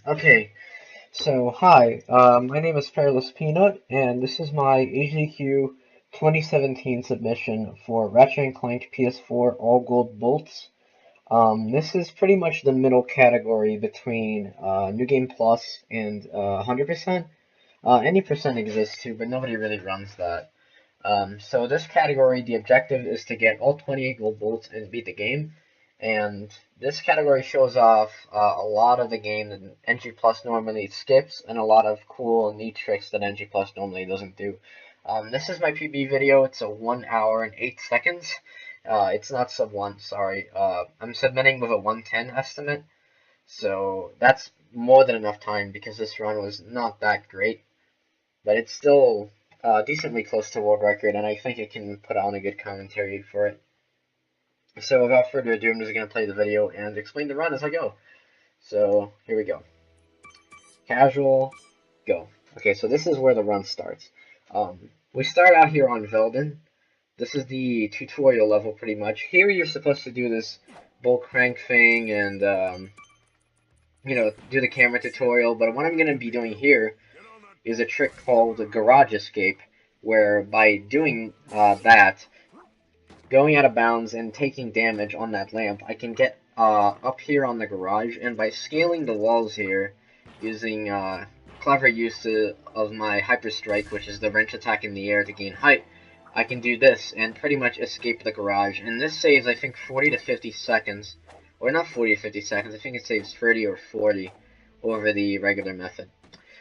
Okay, so hi, my name is Pearless Peanut, and this is my AGDQ 2017 submission for Ratchet Clank PS4 All Gold Bolts. This is pretty much the middle category between New Game Plus and 100%. Any percent exists too, but nobody really runs that. So this category, the objective is to get all 28 gold bolts and beat the game. And this category shows off a lot of the game that NG Plus normally skips, and a lot of cool and neat tricks that NG Plus normally doesn't do. This is my PB video. It's a 1 hour and 8 seconds. It's not sub 1, sorry. I'm submitting with a 110 estimate. So that's more than enough time because this run was not that great, but it's still decently close to world record, and I think it can put on a good commentary for it. So without further ado, I'm just going to play the video and explain the run as I go. So here we go. Casual, go. Okay, so this is where the run starts. We start out here on Velden. This is the tutorial level pretty much. Here you're supposed to do this bull crank thing and, do the camera tutorial, but what I'm going to be doing here is a trick called the Garage Escape, where by doing that, going out of bounds and taking damage on that lamp, I can get up here on the garage, and by scaling the walls here, using clever use of my Hyper Strike, which is the wrench attack in the air to gain height, I can do this and pretty much escape the garage. And this saves, I think, 40 to 50 seconds, or not 40 to 50 seconds, I think it saves 30 or 40 over the regular method.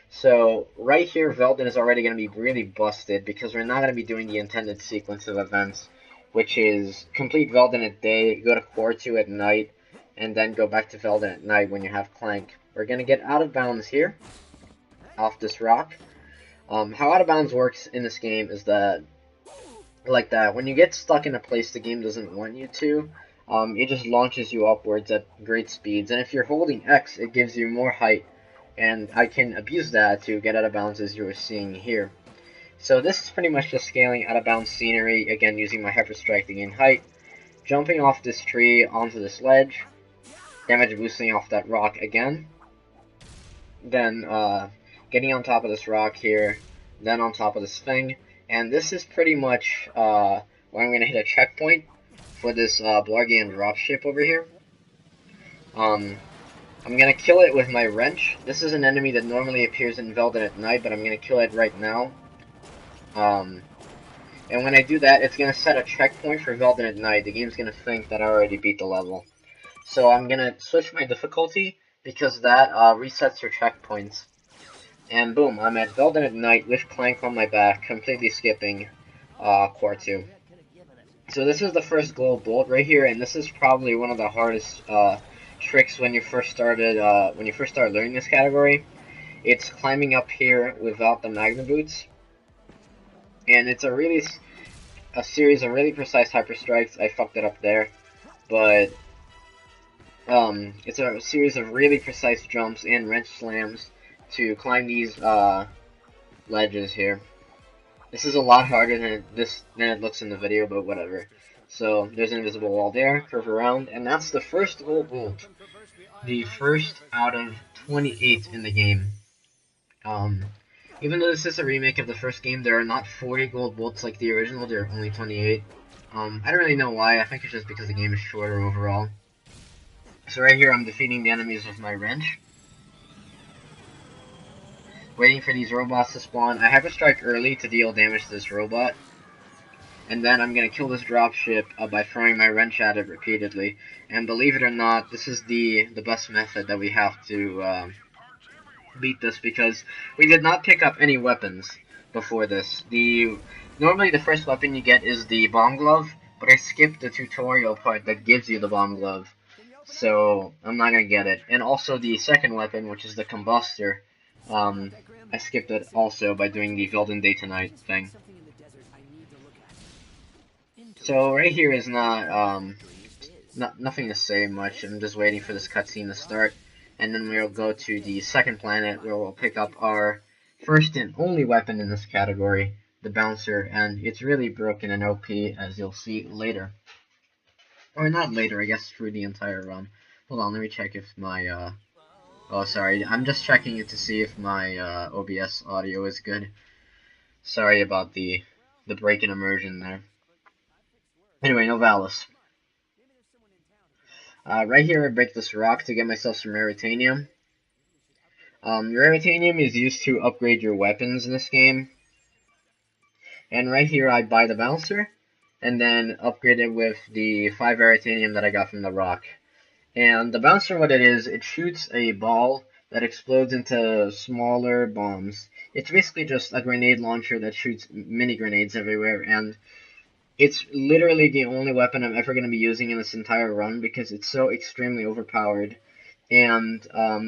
So right here, Velden is already going to be really busted because we're not going to be doing the intended sequence of events, which is complete Velden at day, go to Core 2 at night, and then go back to Velden at night when you have Clank. We're going to get out of bounds here, off this rock. How out of bounds works in this game is that, like that, when you get stuck in a place the game doesn't want you to, it just launches you upwards at great speeds, and if you're holding X, it gives you more height, and I can abuse that to get out of bounds as you are seeing here. So this is pretty much just scaling out of bounds scenery, again using my Hyper Strike to gain height, jumping off this tree onto this ledge, damage boosting off that rock again, then getting on top of this rock here, then on top of this thing, and this is pretty much where I'm going to hit a checkpoint for this Blargian dropship over here. I'm going to kill it with my wrench. This is an enemy that normally appears in Velden at night, but I'm going to kill it right now. And when I do that, it's going to set a checkpoint for Velden at night. The game's going to think that I already beat the level. So I'm going to switch my difficulty, because that resets your checkpoints. And boom, I'm at Velden at night with Clank on my back, completely skipping Core 2. So this is the first gold bolt right here, and this is probably one of the hardest tricks when you first start learning this category. It's climbing up here without the Magna Boots, and it's a series of really precise Hyper Strikes. I fucked it up there, but it's a series of really precise jumps and wrench slams to climb these ledges here. This is a lot harder than it looks in the video, but whatever. So there's an invisible wall there, curve around, and that's the first gold bolt. The first out of 28 in the game. Even though this is a remake of the first game, there are not 40 gold bolts like the original, there are only 28. I don't really know why, I think it's just because the game is shorter overall. So right here I'm defeating the enemies with my wrench. Waiting for these robots to spawn. I Hyper Strike early to deal damage to this robot. And then I'm going to kill this dropship by throwing my wrench at it repeatedly. And believe it or not, this is the best method that we have to beat this, because we did not pick up any weapons before this. Normally the first weapon you get is the bomb glove, but I skipped the tutorial part that gives you the bomb glove. So I'm not going to get it. And also the second weapon, which is the combustor, I skipped it also by doing the Velden Day to Night thing. So right here is nothing to say much. I'm just waiting for this cutscene to start, and then we'll go to the second planet where we'll pick up our first and only weapon in this category, the Bouncer, and it's really broken and OP, as you'll see later. Or not later, I guess through the entire run. Hold on, let me check if my Oh, sorry. I'm just checking it to see if my OBS audio is good. Sorry about the break in immersion there. Anyway, Novalis. Right here, I break this rock to get myself some Raritanium. Raritanium is used to upgrade your weapons in this game. And right here, I buy the bouncer, and then upgrade it with the 5 Raritanium that I got from the rock. And the bouncer, what it is, it shoots a ball that explodes into smaller bombs. It's basically just a grenade launcher that shoots mini grenades everywhere, and it's literally the only weapon I'm ever going to be using in this entire run because it's so extremely overpowered. And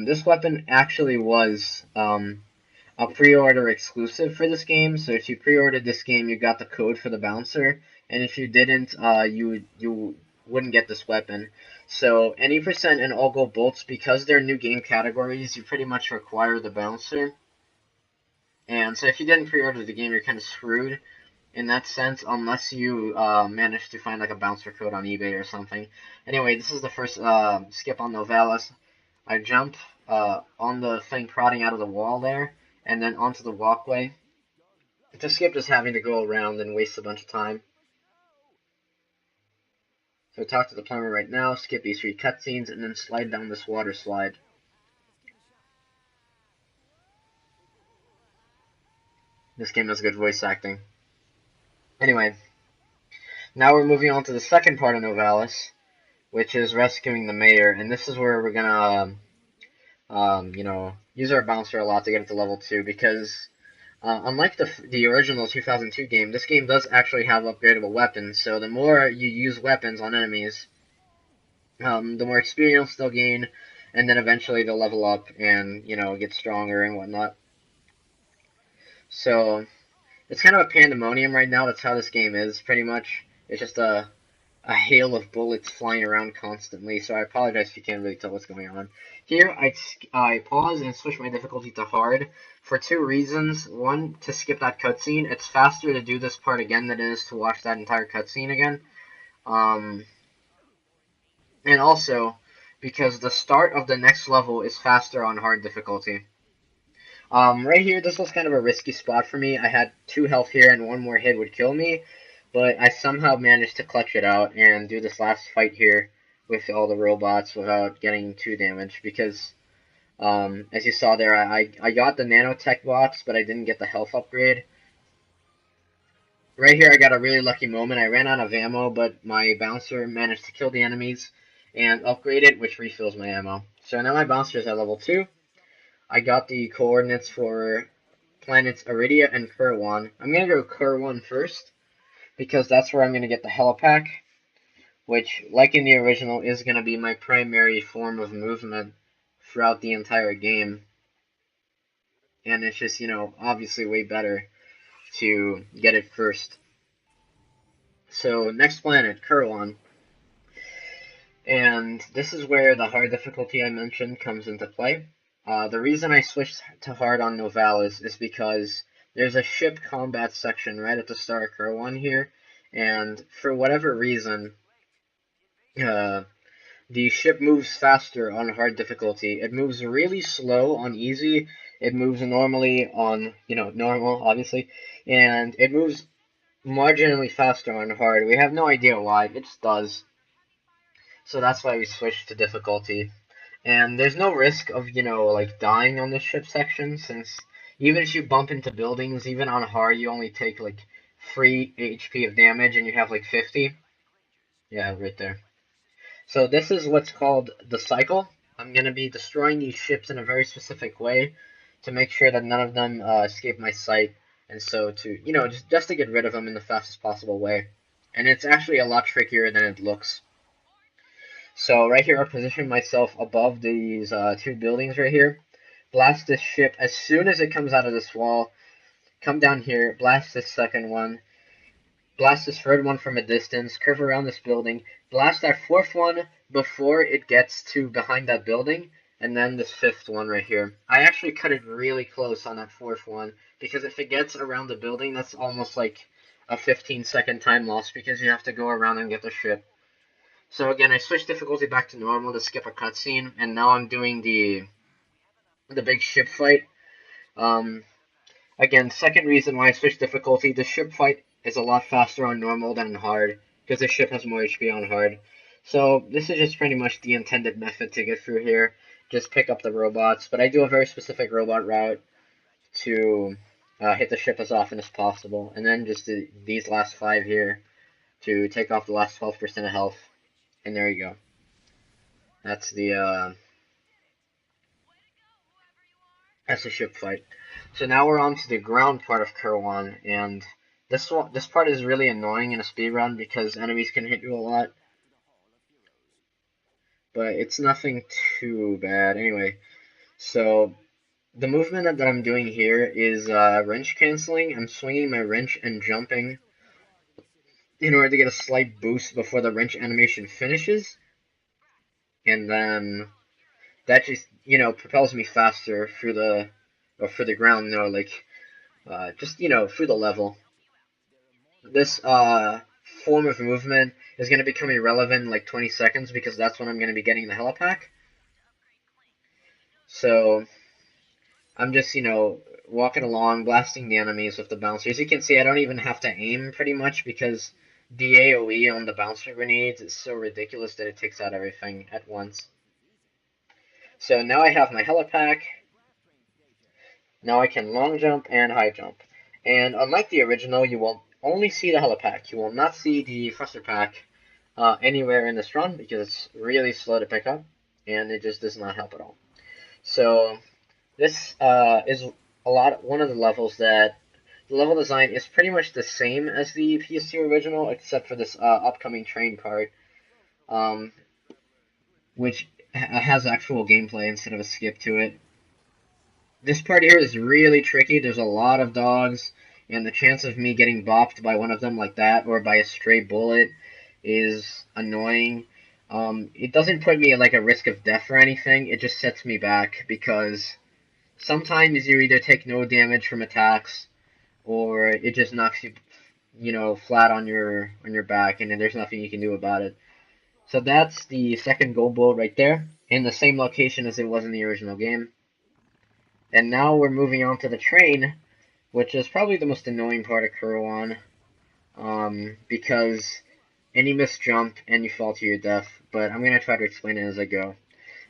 this weapon actually was a pre-order exclusive for this game. So if you pre-ordered this game, you got the code for the bouncer, and if you didn't, you wouldn't get this weapon. So any percent and all gold bolts, because they're new game categories, you pretty much require the bouncer. And so if you didn't pre-order the game, you're kind of screwed in that sense, unless you manage to find like a bouncer code on eBay or something. Anyway, this is the first skip on Novalis. I jump on the thing prodding out of the wall there, and then onto the walkway. To skip just having to go around and waste a bunch of time. So talk to the plumber right now, skip these 3 cutscenes, and then slide down this water slide. This game has good voice acting. Anyway, now we're moving on to the second part of Novalis, which is rescuing the mayor, and this is where we're gonna, use our bouncer a lot to get it to level 2, because unlike the original 2002 game, this game does actually have upgradable weapons, so the more you use weapons on enemies, the more experience they'll gain, and then eventually they'll level up and, get stronger and whatnot. So, it's kind of a pandemonium right now. That's how this game is, pretty much. It's just a hail of bullets flying around constantly, so I apologize if you can't really tell what's going on. Here, I pause and switch my difficulty to hard for 2 reasons. One, to skip that cutscene. It's faster to do this part again than it is to watch that entire cutscene again. And also, because the start of the next level is faster on hard difficulty. Right here, this was kind of a risky spot for me. I had 2 health here, and 1 more hit would kill me, but I somehow managed to clutch it out and do this last fight here with all the robots without getting too damaged, because, as you saw there, I got the nanotech box, but I didn't get the health upgrade. Right here, I got a really lucky moment. I ran out of ammo, but my bouncer managed to kill the enemies and upgrade it, which refills my ammo. So now my bouncer is at level 2. I got the coordinates for planets Iridia and Kurwan. I'm going to go Kurwan first, because that's where I'm going to get the helipack, which, like in the original, is going to be my primary form of movement throughout the entire game. And it's just, obviously way better to get it first. So, next planet, Kurwan. And this is where the hard difficulty I mentioned comes into play. The reason I switched to hard on Novalis is because there's a ship combat section right at the start of Kurwan here, and for whatever reason, the ship moves faster on hard difficulty. It moves really slow on easy. It moves normally on, normal, obviously, and it moves marginally faster on hard. We have no idea why. It just does. So that's why we switched to difficulty. And there's no risk of, like dying on this ship section, since even if you bump into buildings, even on hard, you only take like 3 HP of damage and you have like 50. Yeah, right there. So this is what's called the cycle. I'm going to be destroying these ships in a very specific way to make sure that none of them escape my sight. And so to, just to get rid of them in the fastest possible way. And it's actually a lot trickier than it looks. So right here, I position myself above these 2 buildings right here. Blast this ship as soon as it comes out of this wall. Come down here, blast this second one. Blast this third one from a distance. Curve around this building. Blast that 4th one before it gets to behind that building. And then this 5th one right here. I actually cut it really close on that 4th one, because if it gets around the building, that's almost like a 15-second time loss, because you have to go around and get the ship. So again, I switched difficulty back to normal to skip a cutscene, and now I'm doing the the big ship fight. Um, Again, second reason why I switched difficulty, the ship fight is a lot faster on normal than on hard, because the ship has more HP on hard. So this is just pretty much the intended method to get through here. Just pick up the robots, but I do a very specific robot route to hit the ship as often as possible, and then just these last 5 here to take off the last 12% of health, and there you go. That's that's the ship fight. So now we're on to the ground part of Kirwan, and this part is really annoying in a speedrun because enemies can hit you a lot, but it's nothing too bad. Anyway, so the movement that I'm doing here is wrench canceling. I'm swinging my wrench and jumping in order to get a slight boost before the wrench animation finishes, and then that just propels me faster through the ground. Like just through the level. This form of movement is going to become irrelevant in like 20 seconds because that's when I'm going to be getting the helipack. So I'm just, walking along, blasting the enemies with the bouncer. As you can see, I don't even have to aim pretty much because the AoE on the bouncer grenades is so ridiculous that it takes out everything at once. So now I have my helipack. Now I can long jump and high jump. And unlike the original, you will only see the helipack. You will not see the thruster pack anywhere in this run because it's really slow to pick up and it just does not help at all. So this is one of the levels that the level design is pretty much the same as the PS2 original except for this upcoming train part, um, which has actual gameplay instead of a skip to it. This part here is really tricky. There's a lot of dogs, and the chance of me getting bopped by one of them like that or by a stray bullet is annoying. It doesn't put me at like a risk of death or anything. It just sets me back because sometimes you either take no damage from attacks or it just knocks you, flat on your back, and then there's nothing you can do about it. So that's the second gold bullet right there, in the same location as it was in the original game. And now we're moving on to the train, which is probably the most annoying part of Kurwan, because any missed jump and you fall to your death, but I'm going to try to explain it as I go.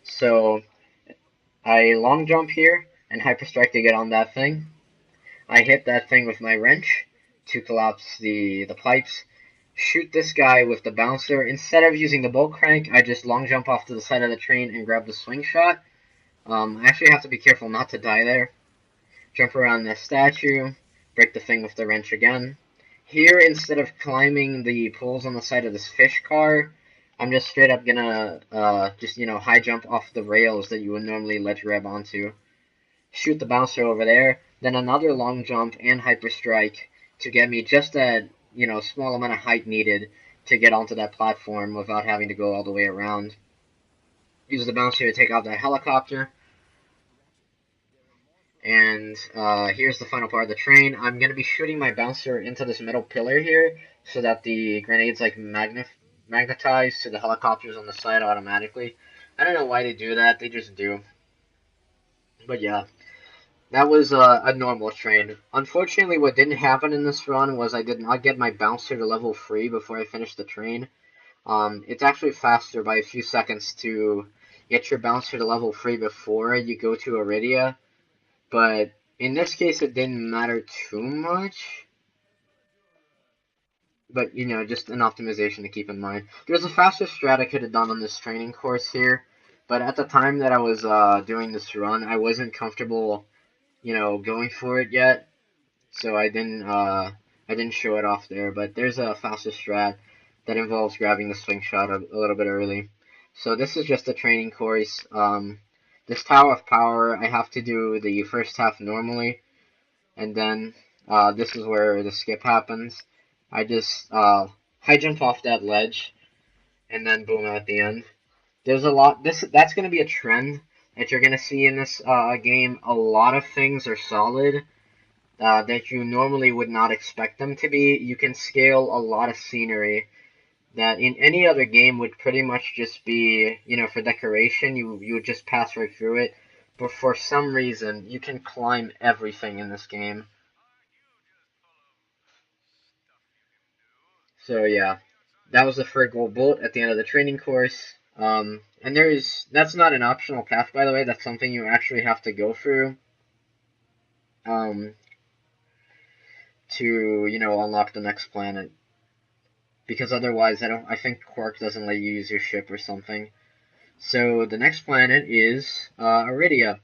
So, I long jump here and hyperstrike to get on that thing. I hit that thing with my wrench to collapse the pipes. Shoot this guy with the bouncer. Instead of using the bolt crank, I just long jump off to the side of the train and grab the swing shot. I actually have to be careful not to die there. Jump around the statue, break the thing with the wrench again. Here, instead of climbing the poles on the side of this fish car, I'm just straight up gonna high jump off the rails that you would normally ledge grab onto. Shoot the bouncer over there, then another long jump and hyper strike to get me just that, small amount of height needed to get onto that platform without having to go all the way around. Use the bouncer to take out that helicopter. And here's the final part of the train. I'm going to be shooting my bouncer into this metal pillar here so that the grenades like magnetize to the helicopters on the side automatically. I don't know why they do that, they just do. But yeah, that was a normal train. Unfortunately, what didn't happen in this run was I did not get my bouncer to level 3 before I finished the train. It's actually faster by a few seconds to get your bouncer to level 3 before you go to Iridia. But in this case, it didn't matter too much. But, just an optimization to keep in mind. There's a faster strat I could have done on this training course here. But at the time that I was doing this run, I wasn't comfortable, going for it yet. So I didn't show it off there. But there's a faster strat that involves grabbing the swing shot a little bit early. So this is just a training course. This Tower of Power, I have to do the first half normally, and then this is where the skip happens. I just high jump off that ledge, and then boom at the end. There's a lot. That's going to be a trend that you're going to see in this game. A lot of things are solid that you normally would not expect them to be. You can scale a lot of scenery that in any other game would pretty much just be, for decoration. You would just pass right through it. but for some reason, you can climb everything in this game. So yeah, that was the third gold bullet at the end of the training course. And that's not an optional path, by the way. That's something you actually have to go through um, to, unlock the next planet. Because otherwise, I think Quark doesn't let you use your ship or something. So the next planet is Iridia.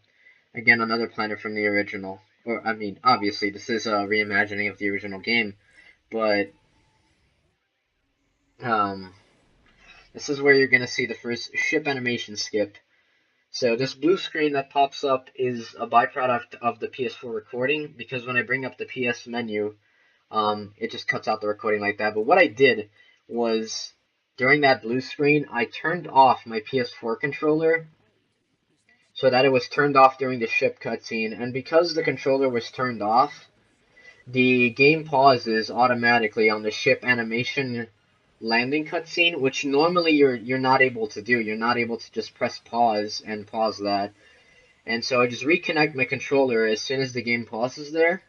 Again, another planet from the original. Or, I mean, obviously, this is a reimagining of the original game, but um, this is where you're going to see the first ship animation skip. So this blue screen that pops up is a byproduct of the PS4 recording, because when I bring up the PS menu, it just cuts out the recording like that. But what I did was, during that blue screen, I turned off my PS4 controller so that it was turned off during the ship cutscene, and because the controller was turned off, the game pauses automatically on the ship animation landing cutscene, which normally you're not able to do. You're not able to just press pause and pause that. And so I just reconnect my controller as soon as the game pauses there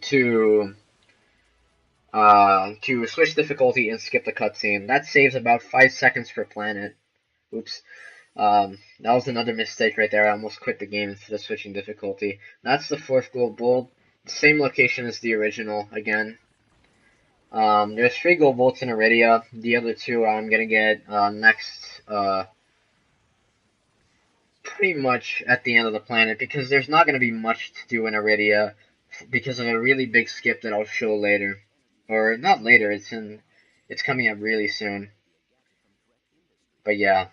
to switch difficulty and skip the cutscene. That saves about 5 seconds per planet. Oops. That was another mistake right there. I almost quit the game instead of switching difficulty. That's the fourth gold bullet. Same location as the original again. There's 3 gold bolts in Iridia. The other 2 I'm gonna get next, pretty much at the end of the planet, because there's not gonna be much to do in Iridia because of a really big skip that I'll show later, or not later. It's coming up really soon. But yeah.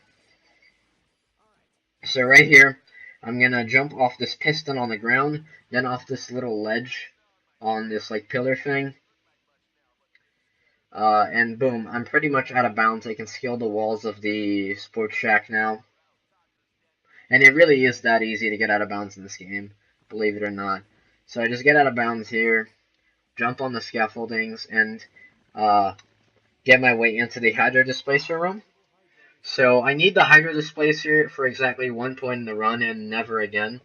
So right here, I'm gonna jump off this piston on the ground, then off this little ledge on this like pillar thing. And boom, I'm pretty much out of bounds. I can scale the walls of the sports shack now. And it really is that easy to get out of bounds in this game, believe it or not. So I just get out of bounds here, jump on the scaffoldings, and get my way into the hydro displacer room. So I need the hydro displacer for exactly 1 point in the run and never again.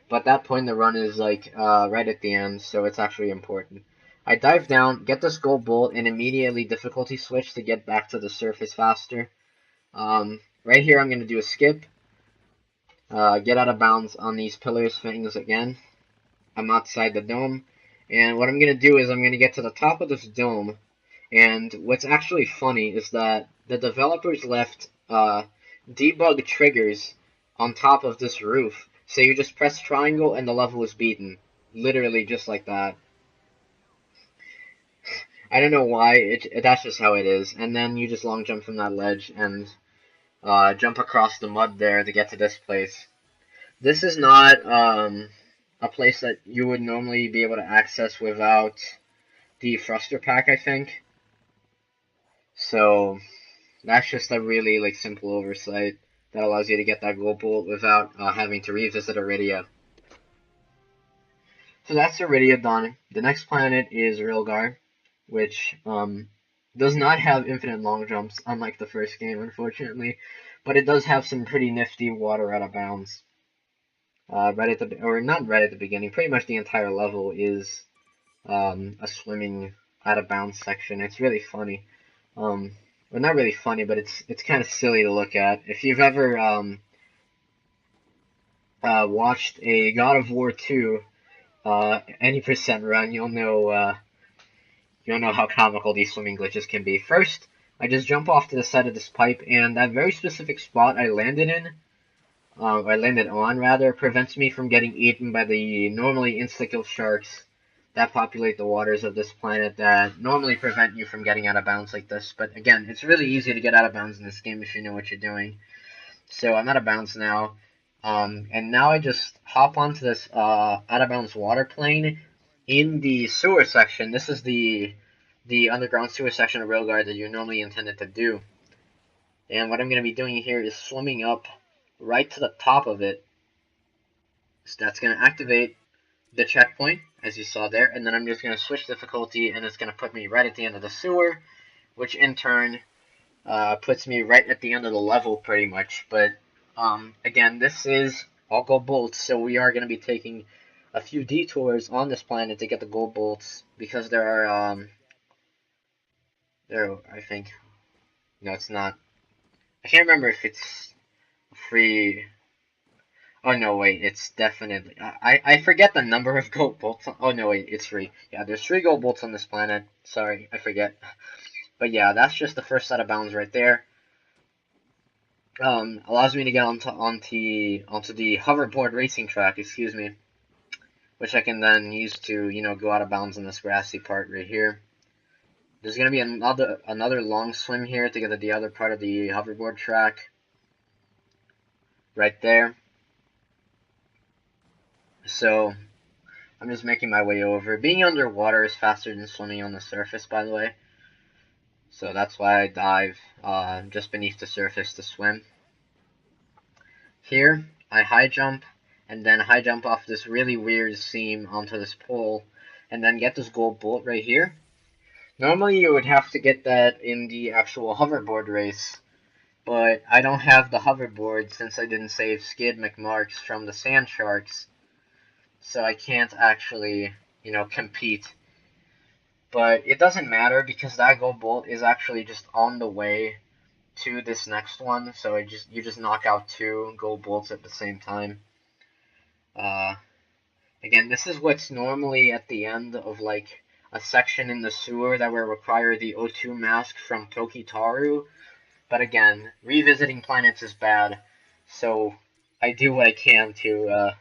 But that point in the run is like right at the end, so it's actually important. I dive down, get this gold bullet, and immediately difficulty switch to get back to the surface faster. Right here I'm going to do a skip, get out of bounds on these pillars things again. I'm outside the dome, and what I'm going to do is I'm going to get to the top of this dome, and what's actually funny is that the developers left debug triggers on top of this roof. So you just press triangle and the level is beaten. Literally just like that. I don't know why, that's just how it is. And then you just long jump from that ledge and jump across the mud there to get to this place. This is not a place that you would normally be able to access without the thruster pack, I think. So that's just a really like simple oversight that allows you to get that gold bullet without having to revisit Iridia. So that's Iridia done. The next planet is Rilgar, which does not have infinite long jumps, unlike the first game, unfortunately, but it does have some pretty nifty water out of bounds. Right at the, or not right at the beginning, pretty much the entire level is a swimming out of bounds section. It's really funny. Well, not really funny, but it's kind of silly to look at. If you've ever watched a God of War 2 any percent run, you'll know how comical these swimming glitches can be. First, I just jump off to the side of this pipe, and that very specific spot I landed on rather, prevents me from getting eaten by the normally insta-kill sharks that populate the waters of this planet that normally prevent you from getting out of bounds like this. But again, it's really easy to get out of bounds in this game if you know what you're doing. So I'm out of bounds now. And now I just hop onto this out of bounds water plane in the sewer section. This is the underground sewer section of Railguard that you're normally intended to do. And what I'm going to be doing here is swimming up right to the top of it. So that's going to activate the checkpoint, as you saw there, and then I'm just going to switch difficulty, and it's going to put me right at the end of the sewer, which in turn puts me right at the end of the level, pretty much. But again, this is all gold bolts, so we are going to be taking a few detours on this planet to get the gold bolts, because there are, I think, no, it's not, I can't remember if it's free. Oh no, wait, it's definitely, I forget the number of gold bolts. Oh no, wait, it's free. Yeah, there's 3 gold bolts on this planet. Sorry, I forget. But yeah, that's just the first set of bounds right there. Allows me to get onto the hoverboard racing track, excuse me, which I can then use to, go out of bounds in this grassy part right here. There's gonna be another long swim here to get to the other part of the hoverboard track, right there. So I'm just making my way over. Being underwater is faster than swimming on the surface, by the way. So that's why I dive just beneath the surface to swim. Here, I high jump, and then high jump off this really weird seam onto this pole, and then get this gold bolt right here. Normally you would have to get that in the actual hoverboard race, but I don't have the hoverboard since I didn't save Skid McMarks from the Sand Sharks, so I can't actually, compete. But it doesn't matter because that gold bolt is actually just on the way to this next one, so you just knock out 2 gold bolts at the same time. Again, this is what's normally at the end of like a section in the sewer that will require the O2 mask from Tokitaru. But again, revisiting planets is bad, so I do what I can to,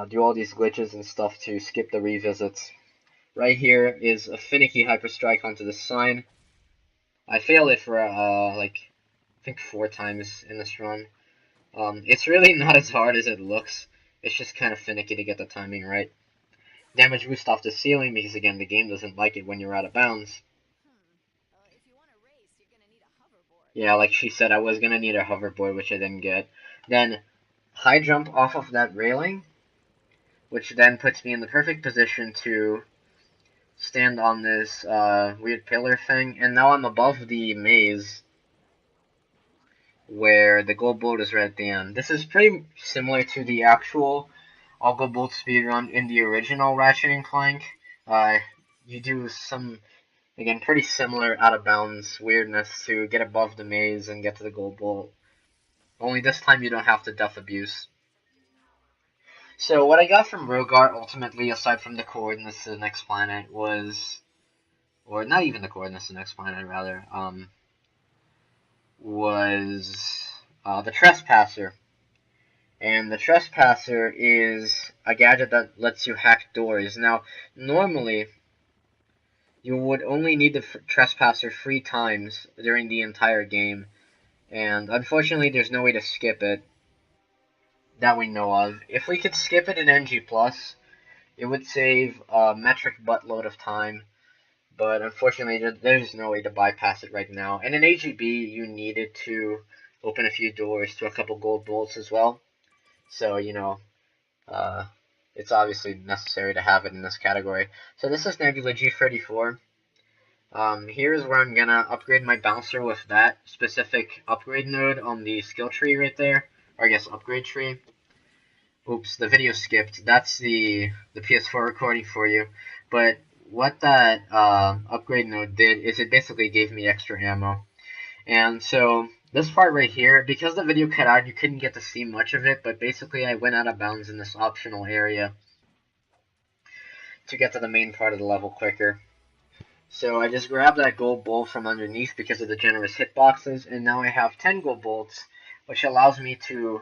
do all these glitches and stuff to skip the revisits. Right here is a finicky hyper strike onto the sign. I failed it for like I think 4 times in this run. It's really not as hard as it looks. It's just kind of finicky to get the timing right. Damage boost off the ceiling because again the game doesn't like it when you're out of bounds. Yeah, like she said, I was gonna need a hoverboard, which I didn't get. Then high jump off of that railing, which then puts me in the perfect position to stand on this weird pillar thing, and now I'm above the maze where the gold bolt is right at the end. This is pretty similar to the actual all gold bolt speedrun in the original Ratchet Clank. You do some, again, pretty similar out of bounds weirdness to get above the maze and get to the gold bolt. Only this time you don't have to death abuse. So what I got from Rogar ultimately, aside from the coordinates to the next planet, was, or not even the coordinates to the next planet, rather, was the Trespasser. And the Trespasser is a gadget that lets you hack doors. Now, normally, you would only need the Trespasser 3 times during the entire game, and unfortunately there's no way to skip it that we know of. If we could skip it in NG+, it would save a metric buttload of time, but unfortunately there's no way to bypass it right now. And in AGB, you needed to open a few doors to a couple gold bolts as well, so, uh, it's obviously necessary to have it in this category. So this is Nebula G34. Here's where I'm gonna upgrade my bouncer with that specific upgrade node on the skill tree right there, or I guess upgrade tree. Oops, the video skipped. That's the PS4 recording for you. But what that upgrade node did is it basically gave me extra ammo. And so this part right here, because the video cut out, you couldn't get to see much of it, but basically I went out of bounds in this optional area to get to the main part of the level quicker. So I just grabbed that gold bolt from underneath because of the generous hitboxes, and now I have 10 gold bolts, which allows me to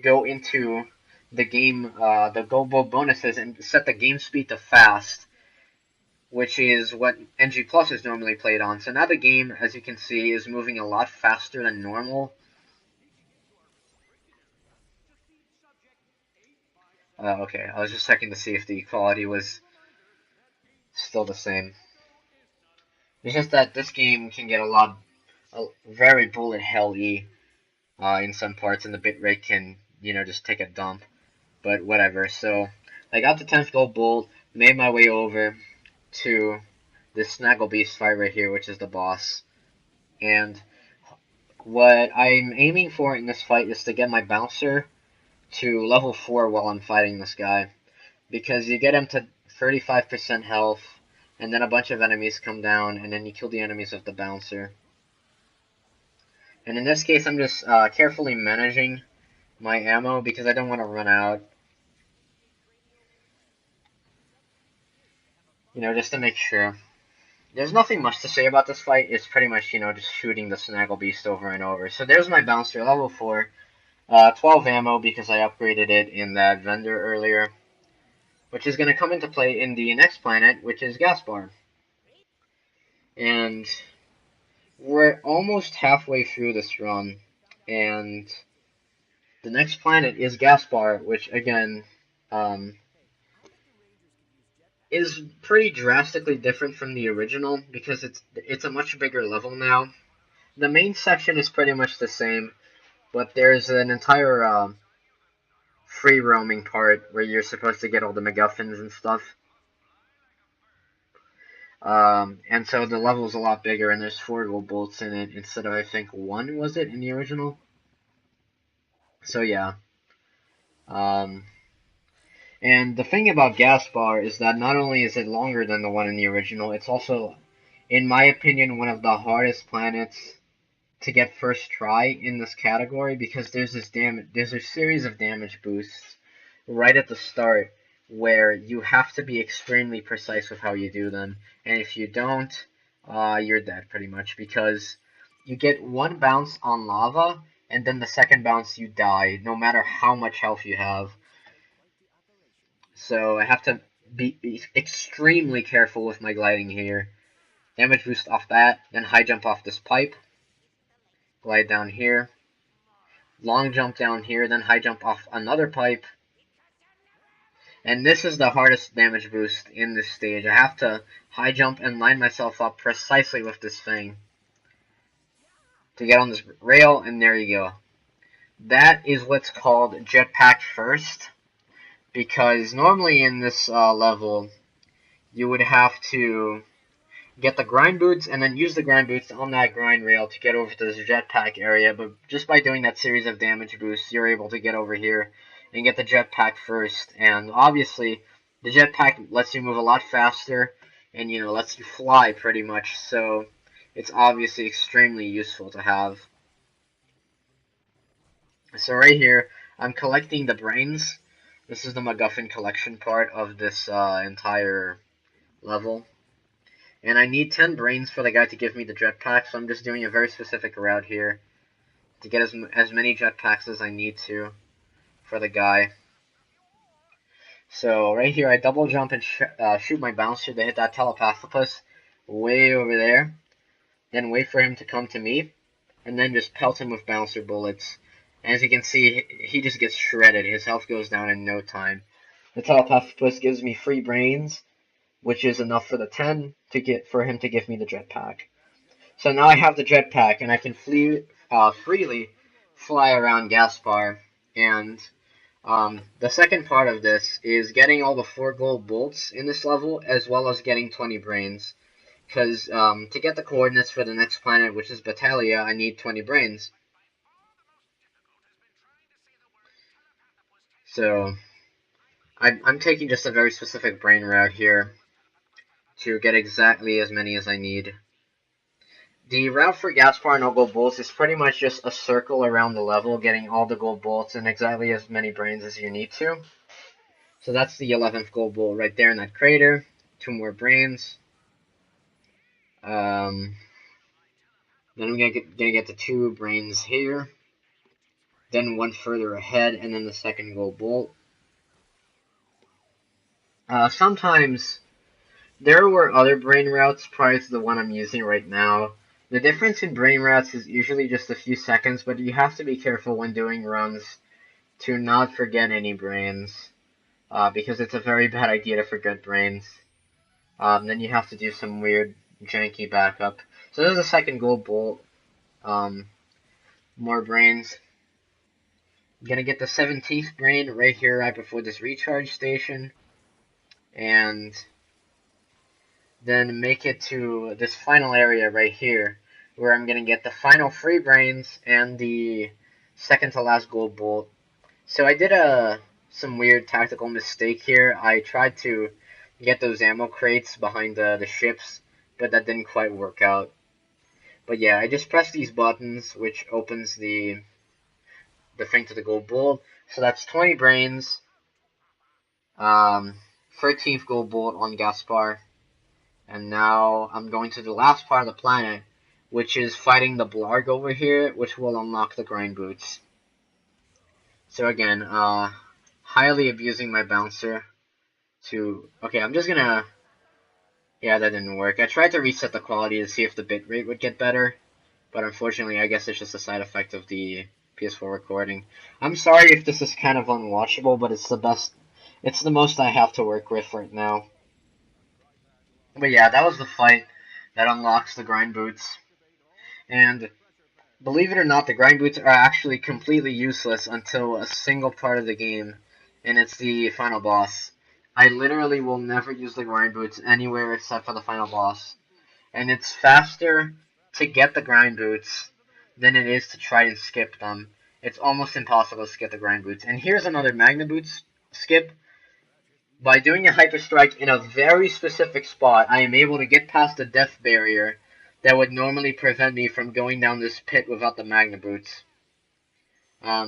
go into the game, the gold bolt bonuses, and set the game speed to fast, which is what NG Plus is normally played on. So now the game, as you can see, is moving a lot faster than normal. Okay, I was just checking to see if the quality was still the same. It's just that this game can get very bullet hell-y in some parts, and the bitrate can, just take a dump. But whatever. So I got the 10th gold bolt, made my way over to this Snaggle Beast fight right here, which is the boss. And What I'm aiming for in this fight is to get my bouncer to level 4 while I'm fighting this guy. Because you get him to 35% health, and then a bunch of enemies come down, and then you kill the enemies with the bouncer. And in this case, I'm just carefully managing my ammo because I don't want to run out. Just to make sure. There's nothing much to say about this fight. It's pretty much, just shooting the Snaggle Beast over and over. So there's my bouncer, level 4. 12 ammo because I upgraded it in that vendor earlier. Which is going to come into play in the next planet, which is Gaspar. And we're almost halfway through this run. And the next planet is Gaspar, which, again, is pretty drastically different from the original because it's a much bigger level now. The main section is pretty much the same, but there's an entire free roaming part where you're supposed to get all the MacGuffins and stuff. And so the level's a lot bigger, and there's 4 gold bolts in it instead of, I think, 1 was it in the original? So yeah. And the thing about Gaspar is that not only is it longer than the one in the original, it's also, in my opinion, one of the hardest planets to get first try in this category because there's a series of damage boosts right at the start where you have to be extremely precise with how you do them, and if you don't, you're dead pretty much because you get one bounce on lava, and then the second bounce you die, no matter how much health you have. So I have to be extremely careful with my gliding here. Damage boost off that, then high jump off this pipe, glide down here, long jump down here, then high jump off another pipe. And this is the hardest damage boost in this stage. I have to high jump and line myself up precisely with this thing to get on this rail, and there you go. That is what's called jetpack first, because normally in this level, you would have to get the grind boots and then use the grind boots on that grind rail to get over to this jetpack area, but just by doing that series of damage boosts, you're able to get over here and get the jetpack first. And obviously, the jetpack lets you move a lot faster and, lets you fly pretty much, so it's obviously extremely useful to have. So right here, I'm collecting the brains. This is the MacGuffin collection part of this entire level. And I need 10 brains for the guy to give me the jetpack, so I'm just doing a very specific route here to get as many jetpacks as I need to for the guy. So right here, I double jump and shoot my bouncer to hit that telepathopus way over there. Then wait for him to come to me, and then just pelt him with bouncer bullets. And as you can see, he just gets shredded. His health goes down in no time. The telepathopus gives me 3 brains, which is enough for the 10 for him to give me the jetpack. So now I have the jetpack, and I can freely fly around Gaspar. And the second part of this is getting all the 4 gold bolts in this level, as well as getting 20 brains. Because to get the coordinates for the next planet, which is Battalia, I need 20 brains. So I'm taking just a very specific brain route here to get exactly as many as I need. The route for Gaspar no gold bolts is pretty much just a circle around the level, getting all the gold bolts and exactly as many brains as you need to. So that's the 11th gold bolt right there in that crater. 2 more brains. Then I'm gonna get the 2 brains here. Then 1 further ahead, and then the second gold bolt. Sometimes there were other brain routes prior to the one I'm using right now. The difference in brain routes is usually just a few seconds, but you have to be careful when doing runs to not forget any brains, because it's a very bad idea to forget brains. Then you have to do some weird, janky backup. So there's a second gold bolt. More brains. I'm gonna get the 17th brain right here, right before this recharge station. And then make it to this final area right here, where I'm gonna get the final 3 brains and the second to last gold bolt. So I did some weird tactical mistake here. I tried to get those ammo crates behind the ships, but that didn't quite work out. But yeah, I just pressed these buttons, which opens the thing to the gold bolt. So that's 20 brains, 13th gold bolt on Gaspar, and now I'm going to the last part of the planet, which is fighting the Blarg over here, which will unlock the grind boots. So again, highly abusing my bouncer to... Okay, I'm just gonna... Yeah, that didn't work. I tried to reset the quality to see if the bitrate would get better, but unfortunately, I guess it's just a side effect of the PS4 recording. I'm sorry if this is kind of unwatchable, but it's the best... It's the most I have to work with right now. But yeah, that was the fight that unlocks the grind boots. And believe it or not, the grind boots are actually completely useless until a single part of the game, and it's the final boss. I literally will never use the grind boots anywhere except for the final boss. And it's faster to get the grind boots than it is to try and skip them. It's almost impossible to skip the grind boots. And here's another Magna Boots skip. By doing a Hyper Strike in a very specific spot, I am able to get past the death barrier that would normally prevent me from going down this pit without the Magna Boots.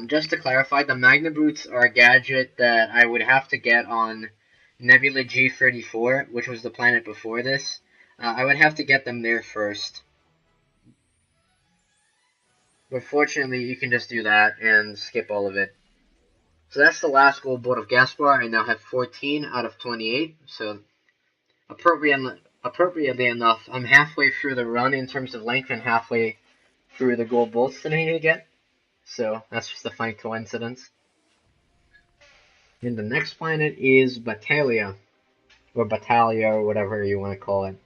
Just to clarify, the Magna Boots are a gadget that I would have to get on Nebula G34, which was the planet before this. I would have to get them there first. But fortunately, you can just do that and skip all of it. So that's the last gold bolt of Gaspar. I now have 14 out of 28. So appropriately enough, I'm halfway through the run in terms of length and halfway through the gold bolts that I need to get. So that's just a fine coincidence. And the next planet is Battalia, or Battalia, or whatever you want to call it.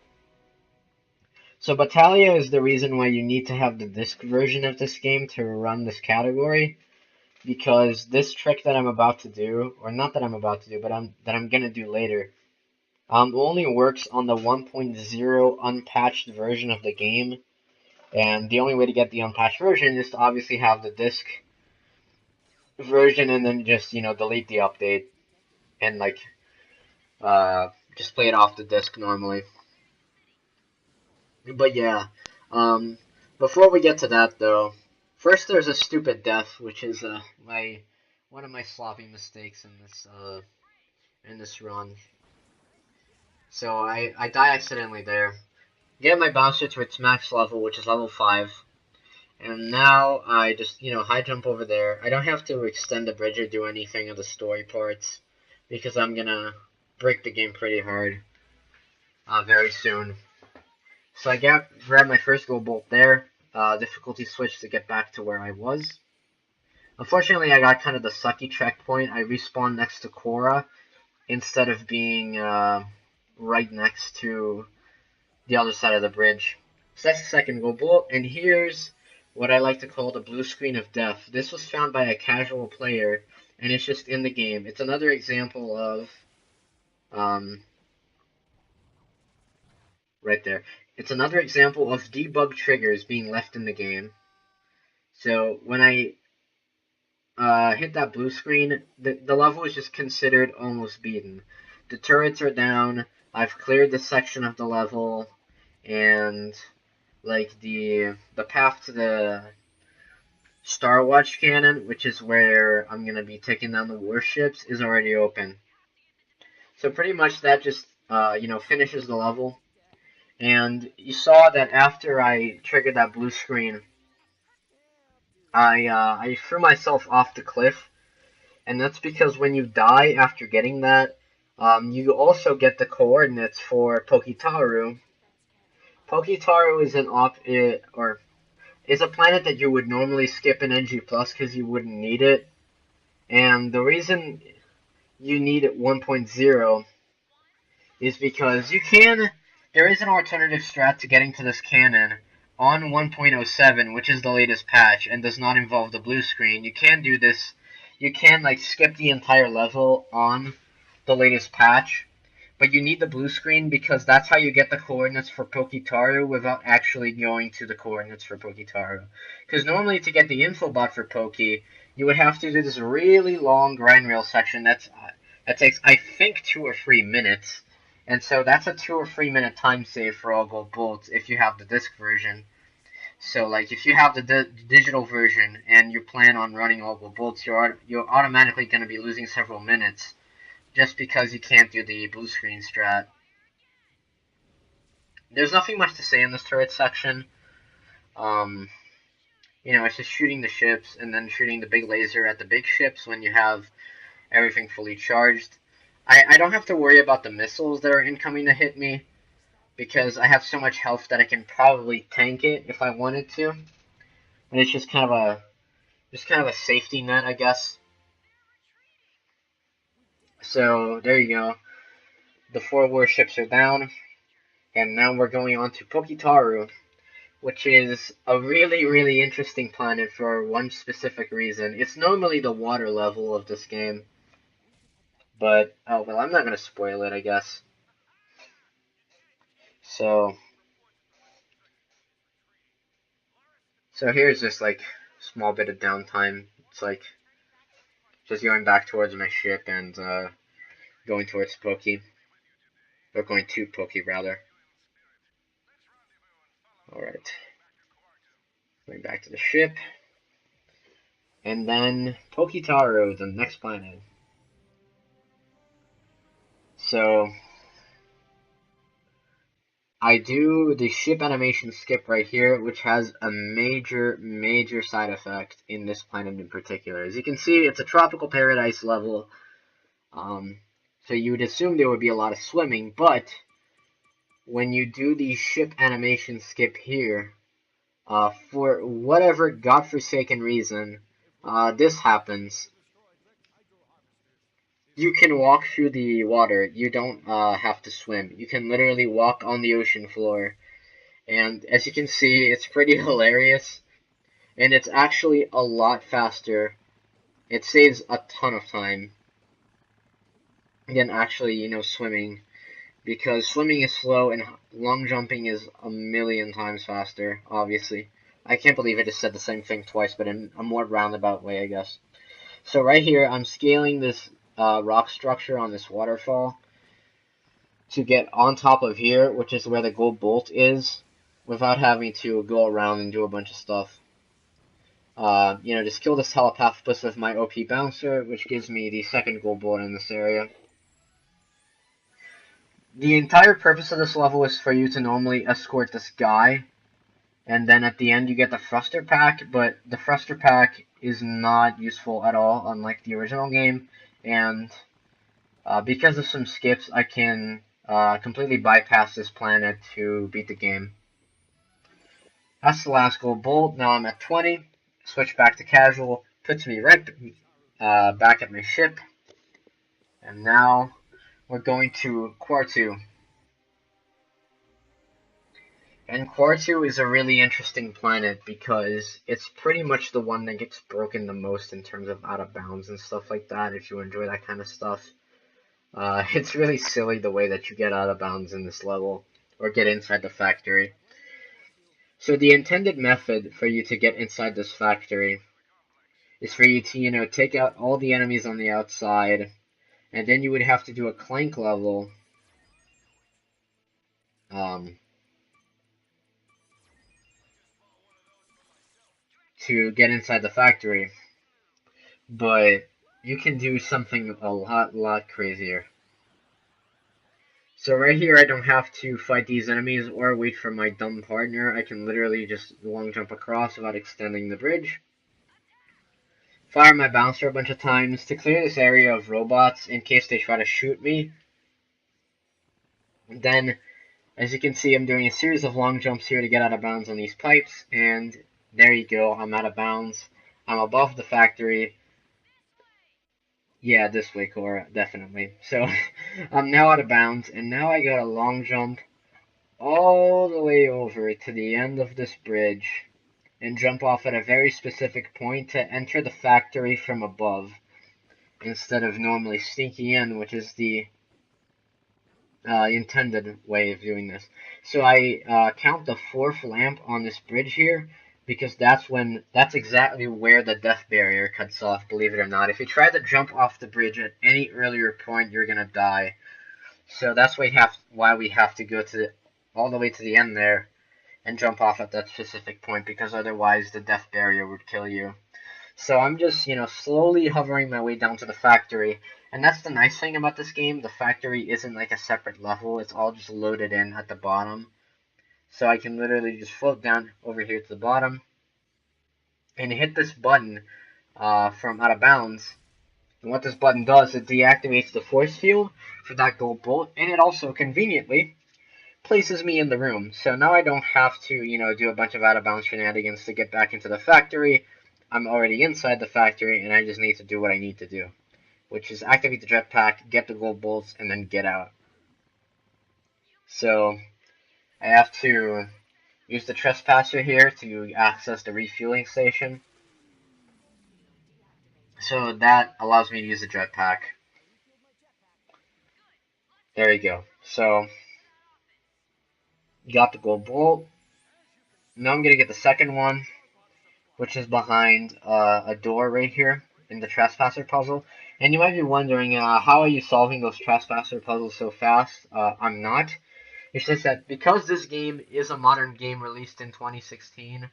So Battalia is the reason why you need to have the disc version of this game to run this category, because this trick that I'm about to do, or not that I'm about to do, but that I'm gonna do later, only works on the 1.0 unpatched version of the game, and the only way to get the unpatched version is to obviously have the disc version and then just, delete the update and, just play it off the disc normally. But yeah, before we get to that though, first there's a stupid death, which is one of my sloppy mistakes in this run. So I die accidentally there. Get my bouncer to its max level, which is level 5. And now I just, high jump over there. I don't have to extend the bridge or do anything of the story parts, because I'm gonna break the game pretty hard very soon. So I grab my first gold bolt there. Difficulty switch to get back to where I was. Unfortunately, I got kind of the sucky checkpoint. I respawned next to Korra instead of being right next to the other side of the bridge. So that's the second gold bolt. And here's what I like to call the blue screen of death. This was found by a casual player, and it's just in the game. It's another example of right there. It's another example of debug triggers being left in the game. So when I hit that blue screen, the level is just considered almost beaten. The turrets are down, I've cleared this section of the level, and the path to the Star Watch cannon, which is where I'm going to be taking down the warships, is already open. So pretty much that just, finishes the level. And you saw that after I triggered that blue screen, I threw myself off the cliff, and that's because when you die after getting that, you also get the coordinates for Pokitaru. Pokitaru is a planet that you would normally skip in NG Plus because you wouldn't need it, and the reason you need it 1.0 is because there is an alternative strat to getting to this cannon on 1.07, which is the latest patch, and does not involve the blue screen. You can do this, you can skip the entire level on the latest patch, But you need the blue screen because that's how you get the coordinates for Pokitaru without actually going to the coordinates for Pokitaru. Because normally to get the info bot for Poki, you would have to do this really long grind rail section that takes, I think, 2 or 3 minutes. And so that's a 2 or 3 minute time save for all gold bolts if you have the disc version. So, like, if you have the digital version and you plan on running all gold bolts, you're automatically going to be losing several minutes just because you can't do the blue screen strat. There's nothing much to say in this turret section. Um, it's just shooting the ships and then shooting the big laser at the big ships when you have everything fully charged. I don't have to worry about the missiles that are incoming to hit me because I have so much health that I can probably tank it if I wanted to. And it's just kind of a safety net, I guess. So there you go. The 4 warships are down, and now we're going on to Pokitaru, which is a really, really interesting planet for one specific reason. It's normally the water level of this game, but, oh, well, I'm not going to spoil it, I guess. So here's this, like, small bit of downtime. It's like, just going back towards my ship and, going towards Poki. Or going to Poki, rather. Alright. Going back to the ship. And then Pokitaru, the next planet. So I do the ship animation skip right here, which has a major, major side effect in this planet in particular. As you can see, it's a tropical paradise level, so you would assume there would be a lot of swimming, but when you do the ship animation skip here, for whatever godforsaken reason, this happens. You can walk through the water. You don't have to swim. You can literally walk on the ocean floor. And as you can see, it's pretty hilarious. And it's actually a lot faster. It saves a ton of time than actually, swimming. Because swimming is slow and long jumping is a million times faster, obviously. I can't believe I just said the same thing twice, but in a more roundabout way, I guess. So right here, I'm scaling this rock structure on this waterfall to get on top of here, which is where the gold bolt is, without having to go around and do a bunch of stuff. Just kill this telepath plus with my OP bouncer, which gives me the second gold bolt in this area. The entire purpose of this level is for you to normally escort this guy, and then at the end you get the thruster pack, but the thruster pack is not useful at all, unlike the original game, and because of some skips, I can completely bypass this planet to beat the game. That's the last gold bolt. Now I'm at 20. Switch back to casual. Puts me right back at my ship. And now we're going to Quartu. And Quartu is a really interesting planet because it's pretty much the one that gets broken the most in terms of out of bounds and stuff like that, if you enjoy that kind of stuff. It's really silly the way that you get out of bounds in this level, or get inside the factory. So the intended method for you to get inside this factory is for you to, take out all the enemies on the outside, and then you would have to do a Clank level, to get inside the factory. But you can do something a lot crazier. So right here, I don't have to fight these enemies or wait for my dumb partner. I can literally just long jump across without extending the bridge. Fire my bouncer a bunch of times to clear this area of robots in case they try to shoot me. And then, as you can see, I'm doing a series of long jumps here to get out of bounds on these pipes. And there you go, I'm out of bounds. I'm above the factory. Yeah, this way, Cora, definitely. So, I'm now out of bounds, and now I got a long jump all the way over to the end of this bridge and jump off at a very specific point to enter the factory from above instead of normally sneaking in, which is the intended way of doing this. So I count the 4th lamp on this bridge here because that's exactly where the death barrier cuts off, believe it or not. If you try to jump off the bridge at any earlier point, you're gonna die. So that's why we have to go all the way to the end there and jump off at that specific point, because otherwise the death barrier would kill you. So I'm just, slowly hovering my way down to the factory. And that's the nice thing about this game. The factory isn't like a separate level. It's all just loaded in at the bottom. So I can literally just float down over here to the bottom and hit this button from out of bounds. And what this button does, it deactivates the force field for that gold bolt. And it also conveniently places me in the room. So now I don't have to, do a bunch of out of bounds shenanigans to get back into the factory. I'm already inside the factory, and I just need to do what I need to do, which is activate the jetpack, get the gold bolts, and then get out. So I have to use the trespasser here to access the refueling station. So that allows me to use the jetpack. There we go. So got the gold bolt. Now I'm gonna get the second one, which is behind a door right here in the trespasser puzzle. And you might be wondering, how are you solving those trespasser puzzles so fast? I'm not. It's just that because this game is a modern game released in 2016,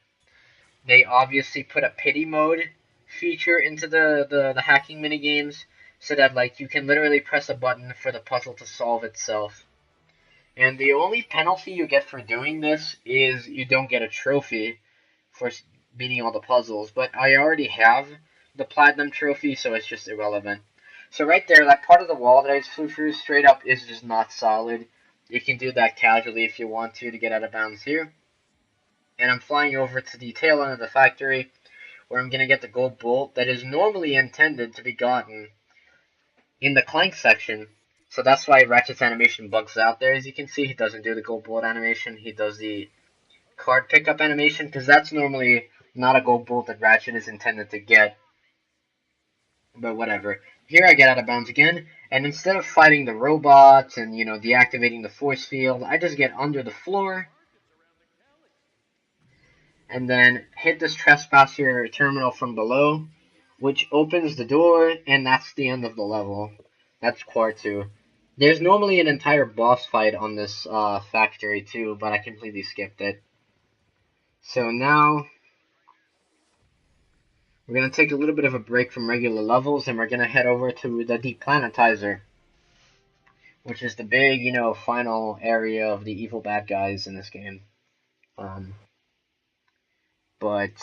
they obviously put a pity mode feature into the hacking minigames, so that like you can literally press a button for the puzzle to solve itself. And the only penalty you get for doing this is you don't get a trophy for beating all the puzzles, but I already have the platinum trophy, so it's just irrelevant. So right there, that part of the wall that I just flew through straight up is just not solid. You can do that casually if you want to get out of bounds here. And I'm flying over to the tail end of the factory, where I'm going to get the gold bolt that is normally intended to be gotten in the Clank section. So that's why Ratchet's animation bugs out there. As you can see, he doesn't do the gold bolt animation. He does the card pickup animation, because that's normally not a gold bolt that Ratchet is intended to get. But whatever. Here I get out of bounds again, and instead of fighting the robots and, deactivating the force field, I just get under the floor and then hit this trespasser terminal from below, which opens the door, and that's the end of the level. That's Core 2. There's normally an entire boss fight on this factory too, but I completely skipped it. So now we're going to take a little bit of a break from regular levels, and we're going to head over to the Deplanetizer, which is the big, final area of the evil bad guys in this game. But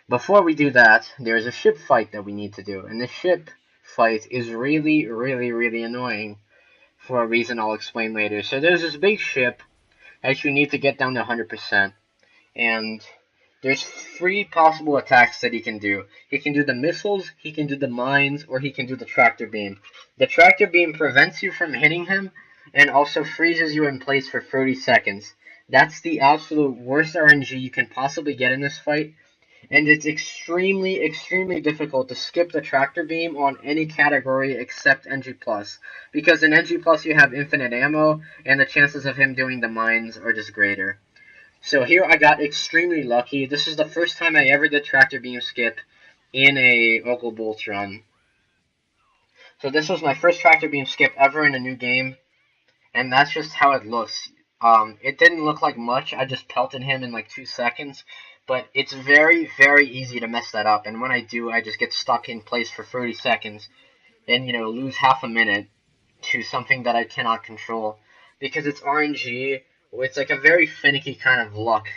before we do that, there's a ship fight that we need to do, and this ship fight is really, really, really annoying for a reason I'll explain later. So there's this big ship that you need to get down to 100%, and there's 3 possible attacks that he can do. He can do the missiles, he can do the mines, or he can do the tractor beam. The tractor beam prevents you from hitting him, and also freezes you in place for 30 seconds. That's the absolute worst RNG you can possibly get in this fight, and it's extremely, extremely difficult to skip the tractor beam on any category except NG+, because in NG+, you have infinite ammo, and the chances of him doing the mines are just greater. So here I got extremely lucky. This is the first time I ever did tractor beam skip in a Vocal Bolt run. So this was my first tractor beam skip ever in a new game, and that's just how it looks. It didn't look like much. I just pelted him in like 2 seconds, but it's very, very easy to mess that up. And when I do, I just get stuck in place for 30 seconds, then, lose half a minute to something that I cannot control, because it's RNG. It's like a very finicky kind of luck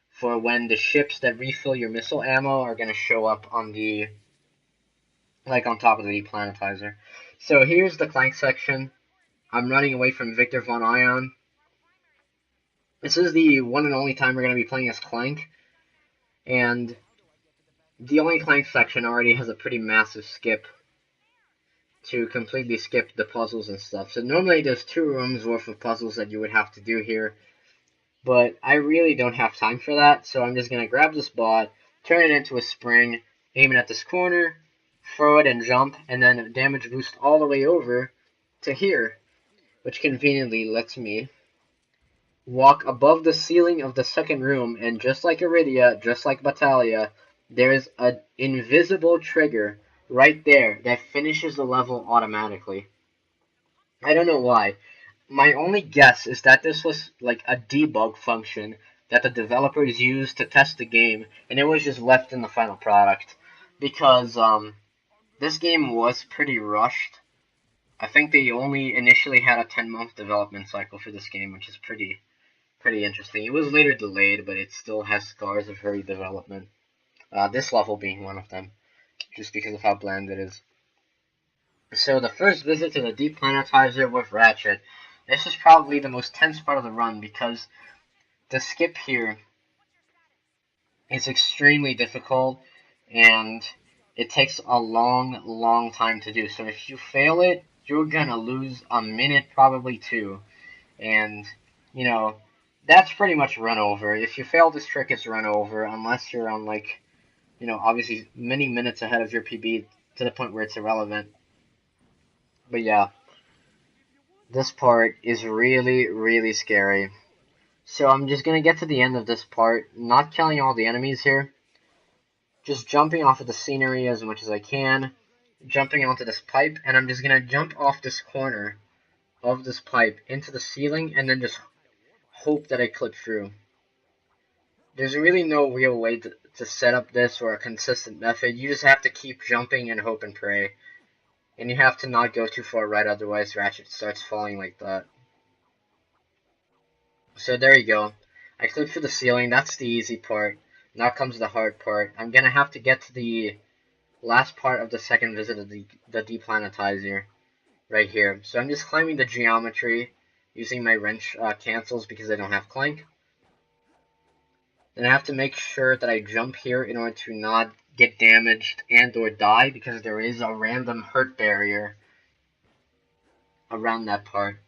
for when the ships that refill your missile ammo are going to show up on the, on top of the Deplanetizer. So here's the Clank section. I'm running away from Victor Von Ion. This is the one and only time we're going to be playing as Clank, and the only Clank section already has a pretty massive skip to completely skip the puzzles and stuff. So normally there's 2 rooms worth of puzzles that you would have to do here, but I really don't have time for that, so I'm just going to grab this bot, turn it into a spring, aim it at this corner, throw it and jump, and then damage boost all the way over to here. which conveniently lets me walk above the ceiling of the second room, and just like Iridia, just like Battalia, there's an invisible trigger right there that finishes the level automatically. I don't know why. My only guess is that this was like a debug function that the developers used to test the game, and it was just left in the final product. Because this game was pretty rushed. I think they only initially had a 10-month development cycle for this game, which is pretty interesting. It was later delayed, but it still has scars of early development. This level being one of them, just because of how bland it is. So the first visit to the Deep Planetizer with Ratchet. This is probably the most tense part of the run because the skip here is extremely difficult and it takes a long time to do. So if you fail it, you're gonna lose a minute, probably two. And, you know, that's pretty much run over. If you fail this trick, it's run over, unless you're on, like, obviously many minutes ahead of your PB to the point where it's irrelevant. But yeah, this part is really scary. So I'm just gonna get to the end of this part, not killing all the enemies here, just jumping off of the scenery as much as I can, jumping onto this pipe, and I'm just gonna jump off this corner of this pipe into the ceiling, and then just hope that I clip through. There's really no real way to set up this or a consistent method. You just have to keep jumping and hope and pray. And you have to not go too far right, otherwise Ratchet starts falling like that. So there you go. I clipped through the ceiling. That's the easy part. Now comes the hard part. I'm gonna have to get to the last part of the second visit of the deplanetizer right here. So I'm just climbing the geometry using my wrench cancels because I don't have Clank. Then I have to make sure that I jump here in order to not get damaged and or die because there is a random hurt barrier around that part.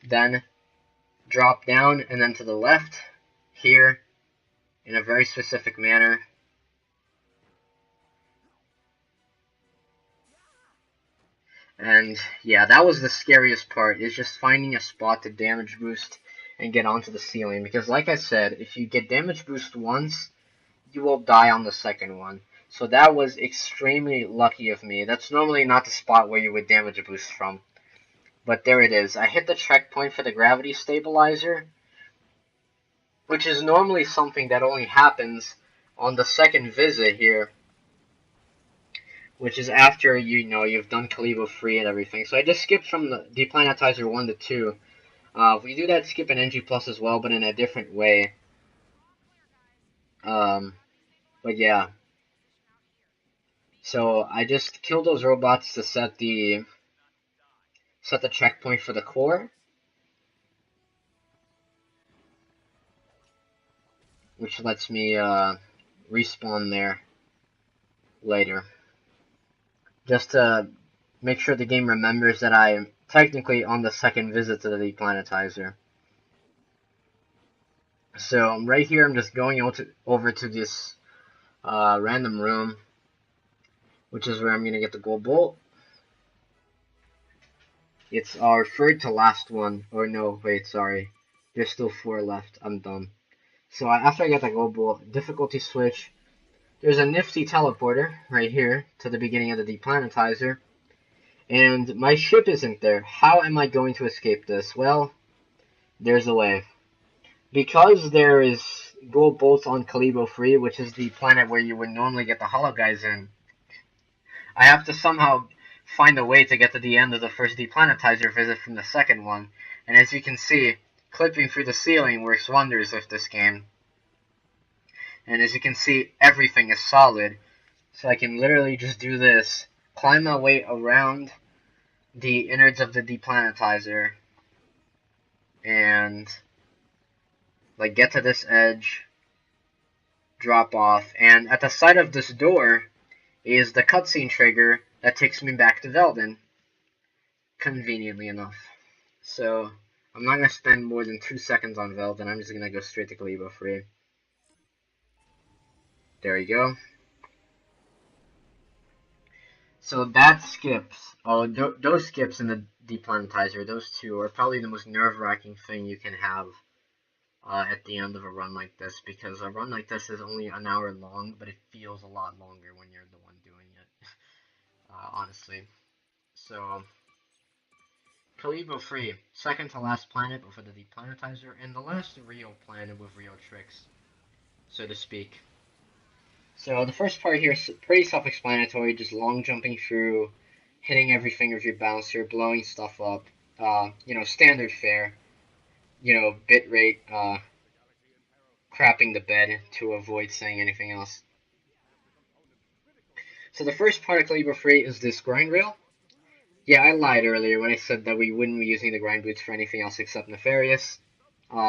Then drop down and then to the left here in a very specific manner. And yeah, that was the scariest part, is just finding a spot to damage boost and get onto the ceiling. Because like I said, if you get damage boost once, you will die on the second one. So that was extremely lucky of me. That's normally not the spot where you would damage a boost from. But there it is. I hit the checkpoint for the gravity stabilizer, which is normally something that only happens on the second visit here, which is after you've done Kalibo free and everything. So I just skipped from the deplanetizer 1 to 2. We do that skip in NG Plus as well, but in a different way. But yeah. So I just killed those robots to set the checkpoint for the core, which lets me respawn there later. Just to make sure the game remembers that I am technically on the second visit to the deplanetizer. So right here, I'm just going over to this random room, which is where I'm going to get the gold bolt. It's our third to last one. Or no, wait, sorry. There's still 4 left. I'm done. So after I get the gold bolt, difficulty switch. There's a nifty teleporter right here to the beginning of the deplanetizer. And my ship isn't there. How am I going to escape this? Well, there's a way. Because there is gold bolts on Kalibo 3, which is the planet where you would normally get the hollow guys in, I have to somehow find a way to get to the end of the first deplanetizer visit from the second one. And as you can see, clipping through the ceiling works wonders with this game. And as you can see, everything is solid. So I can literally just do this, climb my way around the innards of the deplanetizer, and like get to this edge, drop off, and at the side of this door is the cutscene trigger that takes me back to Velden, conveniently enough. So I'm not going to spend more than 2 seconds on Velden, I'm just going to go straight to Kalibo 3. There you go. So that skips, those skips in the deplanetizer, those two are probably the most nerve-wracking thing you can have at the end of a run like this, because a run like this is only an hour long, but it feels a lot longer when you're the one doing it, honestly. So, Kalibo free, second to last planet before the deplanetizer, and the last real planet with real tricks, so to speak. So the first part here is pretty self-explanatory, just long jumping through, hitting everything with your bouncer, blowing stuff up, standard fare, bit rate, crapping the bed to avoid saying anything else. So the first part of Calibur Free is this grind rail. Yeah, I lied earlier when I said that we wouldn't be using the grind boots for anything else except Nefarious.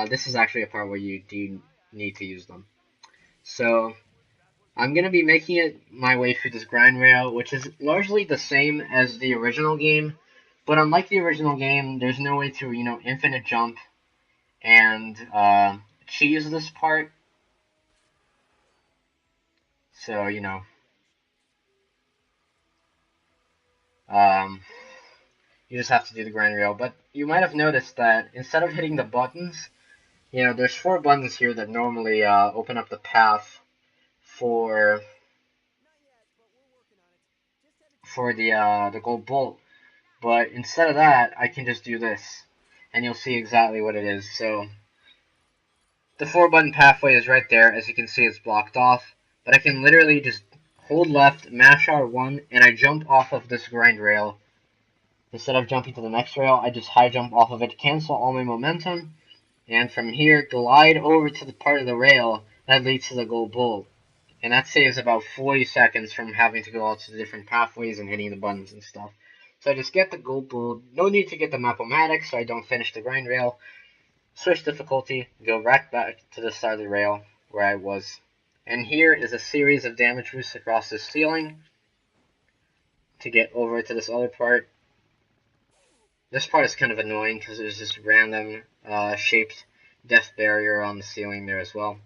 This is actually a part where you do need to use them. So I'm going to be making it my way through this grind rail, which is largely the same as the original game. But unlike the original game, there's no way to, infinite jump and cheese this part. So, um, you just have to do the grind rail. But you might have noticed that instead of hitting the buttons, there's 4 buttons here that normally open up the path for the gold bolt. But instead of that, I can just do this, and you'll see exactly what it is. So the 4-button pathway is right there. As you can see, it's blocked off. But I can literally just hold left, mash R1, and I jump off of this grind rail. Instead of jumping to the next rail, I just high jump off of it, cancel all my momentum, and from here, glide over to the part of the rail that leads to the gold bolt. And that saves about 40 seconds from having to go out to the different pathways and hitting the buttons and stuff. So I just get the gold bolt. No need to get the Map-O-Matic, so I don't finish the grind rail. Switch difficulty, go right back to the start of the rail where I was. And here is a series of damage boosts across the ceiling to get over to this other part. This part is kind of annoying because there's this random shaped death barrier on the ceiling there as well.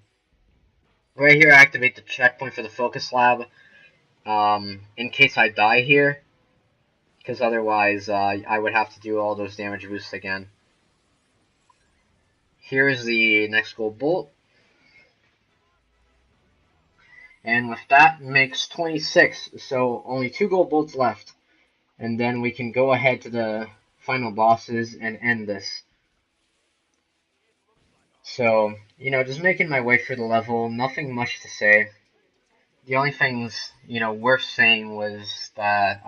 Right here, I activate the checkpoint for the focus lab in case I die here, because otherwise I would have to do all those damage boosts again. Here is the next gold bolt. And with that makes 26, so only 2 gold bolts left. And then we can go ahead to the final bosses and end this. So, just making my way through the level, nothing much to say. The only things, worth saying was that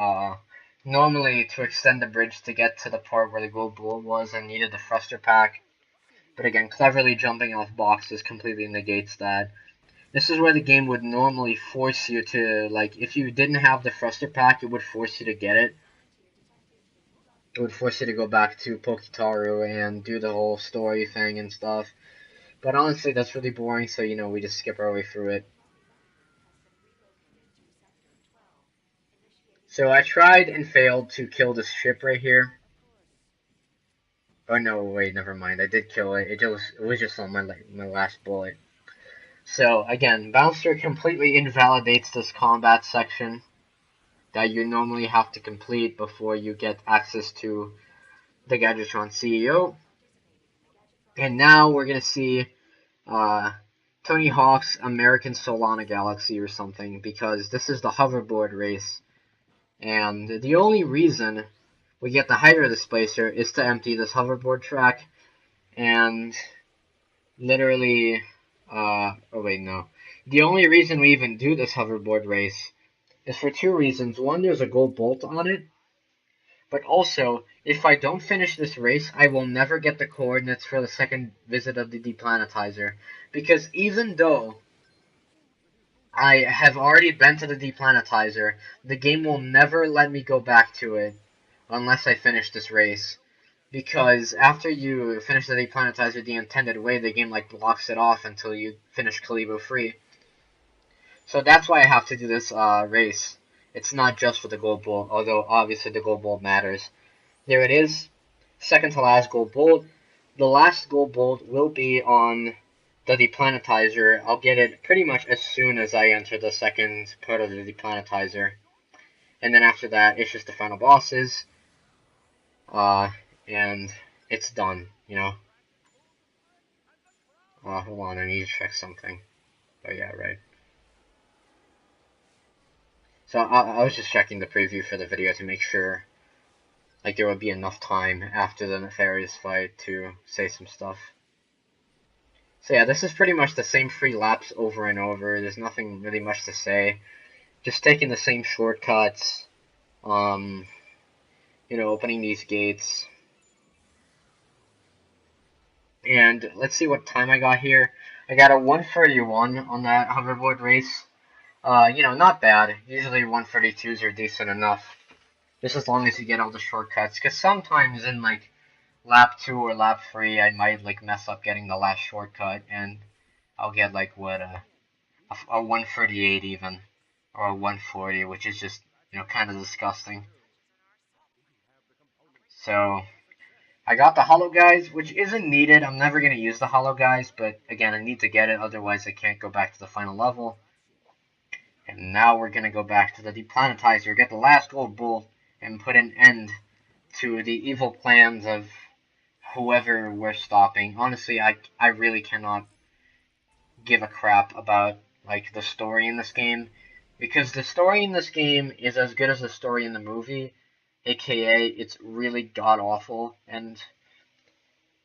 normally to extend the bridge to get to the part where the gold bolt was, I needed the thruster pack. But again, cleverly jumping off boxes completely negates that. This is where the game would normally force you to, like, if you didn't have the thruster pack, it would force you to get it. It would force you to go back to Pokitaru and do the whole story thing and stuff. But honestly, that's really boring, so, we just skip our way through it. So I tried and failed to kill this ship right here. Oh no, wait, never mind. I did kill it. It was just on my last bullet. So again, Bouncer completely invalidates this combat section that you normally have to complete before you get access to the Gadgetron CEO. And now we're gonna see Tony Hawk's American Solana Galaxy or something, because this is the hoverboard race. And the only reason we get the Hydra Displacer is to empty this hoverboard track, and literally, oh wait, no. The only reason we even do this hoverboard race is for 2 reasons. One, there's a gold bolt on it, but also, if I don't finish this race, I will never get the coordinates for the second visit of the deplanetizer, because even though I have already been to the deplanetizer, the game will never let me go back to it unless I finish this race. Because after you finish the deplanetizer the intended way, the game blocks it off until you finish Kalibo free. So that's why I have to do this race. It's not just for the gold bolt, although obviously the gold bolt matters. There it is, second to last gold bolt. The last gold bolt will be on the deplanetizer. I'll get it pretty much as soon as I enter the second part of the deplanetizer. and then after that, it's just the final bosses, and it's done, you know. Hold on, I need to check something. Oh yeah, right. So I was just checking the preview for the video to make sure, like, there would be enough time after the nefarious fight to say some stuff. So yeah, this is pretty much the same 3 laps over and over. There's nothing really much to say. Just taking the same shortcuts, you know, opening these gates. And let's see what time I got here. I got a 1:31 on that hoverboard race. You know, not bad. Usually 1:32s are decent enough. Just as long as you get all the shortcuts. Because sometimes in, like, lap 2 or lap 3, I might, like, mess up getting the last shortcut. And I'll get, like, what, a 1:38 even. Or a 1:40, which is just, you know, kind of disgusting. So, I got the Hollow Guys, which isn't needed. I'm never going to use the Hollow Guys, but again, I need to get it, otherwise I can't go back to the final level. And now we're going to go back to the Deplanetizer, get the last gold bull, and put an end to the evil plans of whoever we're stopping. Honestly, I really cannot give a crap about, like, the story in this game, because the story in this game is as good as the story in the movie, aka it's really god-awful, and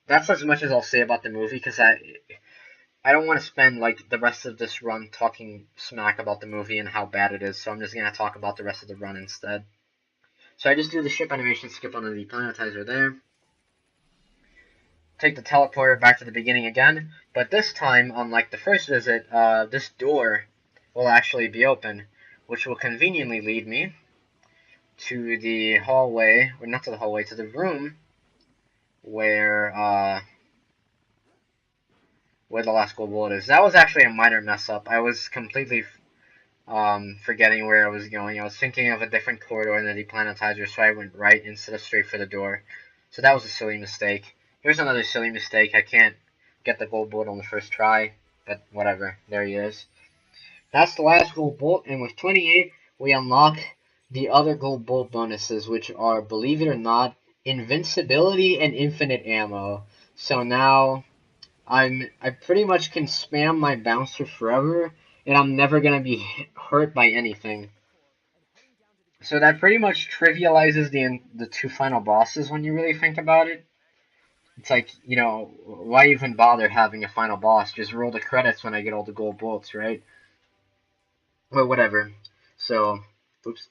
that's as much as I'll say about the movie, because I don't want to spend, like, the rest of this run talking smack about the movie and how bad it is, so I'm just going to talk about the rest of the run instead. So I just do the ship animation, skip on the planetizer there. Take the teleporter back to the beginning again, but this time, unlike the first visit, this door will actually be open, which will conveniently lead me to the hallway, or not to the hallway, to the room where the last gold bullet is. That was actually a minor mess up. I was completely forgetting where I was going. I was thinking of a different corridor in the deplanetizer, so I went right instead of straight for the door. So that was a silly mistake. Here's another silly mistake. I can't get the gold bullet on the first try, but whatever. There he is. That's the last gold bolt, and with 28, we unlock the other gold bolt bonuses, which are, believe it or not, invincibility and infinite ammo. So now I pretty much can spam my bouncer forever, and I'm never gonna be hurt by anything. So that pretty much trivializes the 2 final bosses when you really think about it. It's like, you know, why even bother having a final boss? Just roll the credits when I get all the gold bolts, right? Or whatever. So, oops.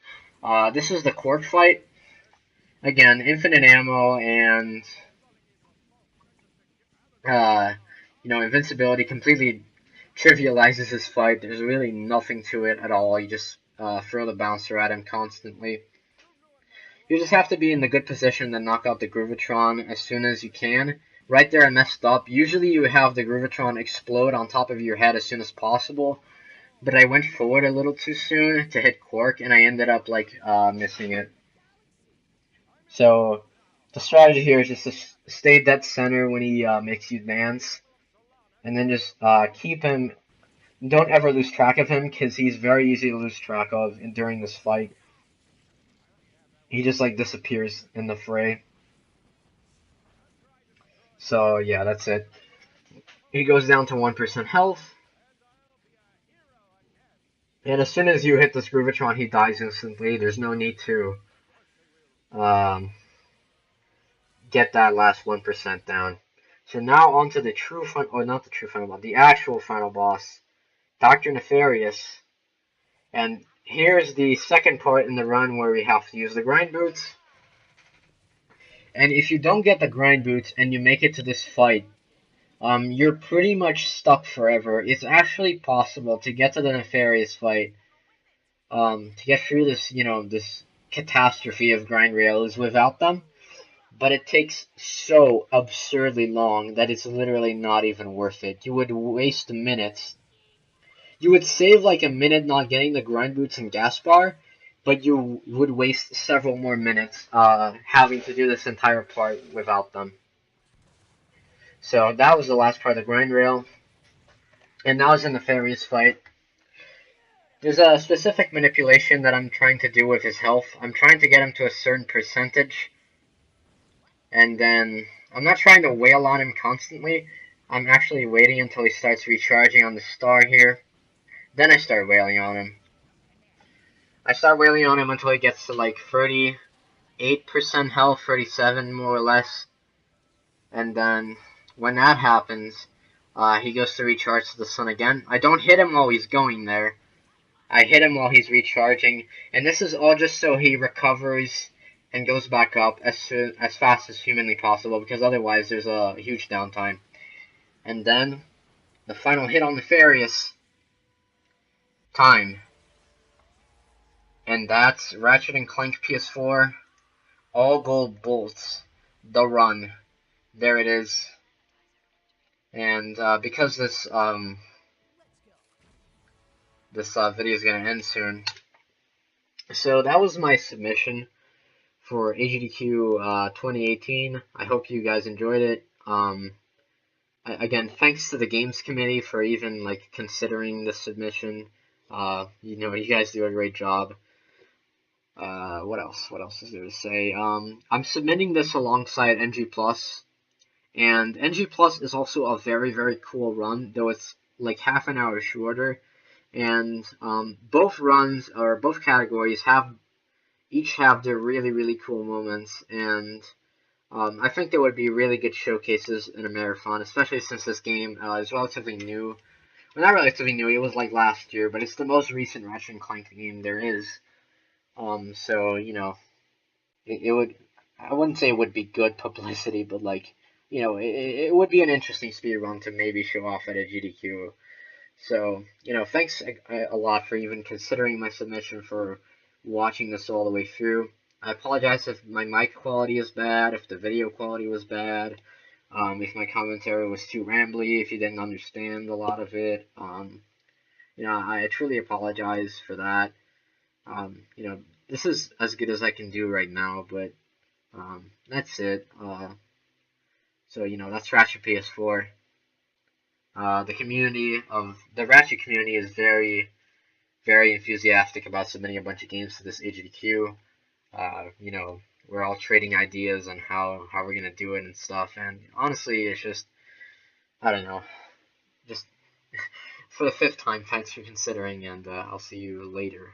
This is the Quark fight. Again, infinite ammo and, uh, you know, invincibility completely trivializes this fight. There's really nothing to it at all. You just throw the bouncer at him constantly. You just have to be in the good position to knock out the Groovatron as soon as you can. Right there I messed up. Usually you have the Groovatron explode on top of your head as soon as possible, but I went forward a little too soon to hit Quark, and I ended up, like, missing it. So the strategy here is just to stay dead center when he makes you dance, and then just keep him. Don't ever lose track of him, because he's very easy to lose track of during this fight. He just, like, disappears in the fray. So yeah, that's it. He goes down to 1% health. And as soon as you hit this Groovatron, he dies instantly. There's no need to um, get that last 1% down. So now onto the true or not the true final boss, the actual final boss, Dr. Nefarious. And here's the second part in the run where we have to use the grind boots. And if you don't get the grind boots and you make it to this fight, you're pretty much stuck forever. It's actually possible to get to the Nefarious fight, to get through this, you know, this catastrophe of grind rails without them, but it takes so absurdly long that it's literally not even worth it. You would waste minutes. You would save like a minute not getting the grind boots and gas bar, but you would waste several more minutes having to do this entire part without them. So that was the last part of the grind rail, and now it's in the Nefarious fight. There's a specific manipulation that I'm trying to do with his health. I'm trying to get him to a certain percentage, and then I'm not trying to wail on him constantly. I'm actually waiting until he starts recharging on the star here. Then I start wailing on him. I start wailing on him until he gets to like 38% health, 37 more or less. And then when that happens, he goes to recharge to the sun again. I don't hit him while he's going there. I hit him while he's recharging, and this is all just so he recovers and goes back up as fast as humanly possible, because otherwise there's a huge downtime. And then the final hit on Nefarious time, and that's Ratchet and Clank PS4, all gold bolts, the run. There it is. And because this video is gonna end soon, so that was my submission for AGDQ 2018. I hope you guys enjoyed it. Again, thanks to the games committee for even like considering this submission. You know, you guys do a great job. What else? What else is there to say? I'm submitting this alongside NG Plus, and NG Plus is also a very, very cool run, though it's like half an hour shorter. And both runs, or both categories, each have their really, really cool moments, and I think there would be really good showcases in a marathon, especially since this game is relatively new. Well, not relatively new, it was like last year, but it's the most recent Ratchet and Clank game there is. So, you know, it would, I wouldn't say it would be good publicity, but like, you know, it would be an interesting speed run to maybe show off at a GDQ. So, you know, thanks a lot for even considering my submission, for watching this all the way through. I apologize if my mic quality is bad, if the video quality was bad, if my commentary was too rambly, if you didn't understand a lot of it. You know, I truly apologize for that. You know, this is as good as I can do right now, but that's it. So, you know, that's Ratchet PS4. The Ratchet community is very, very enthusiastic about submitting a bunch of games to this AGDQ. You know, we're all trading ideas on how we're gonna do it and stuff. And honestly, it's just, I don't know, just for the fifth time, thanks for considering, and I'll see you later.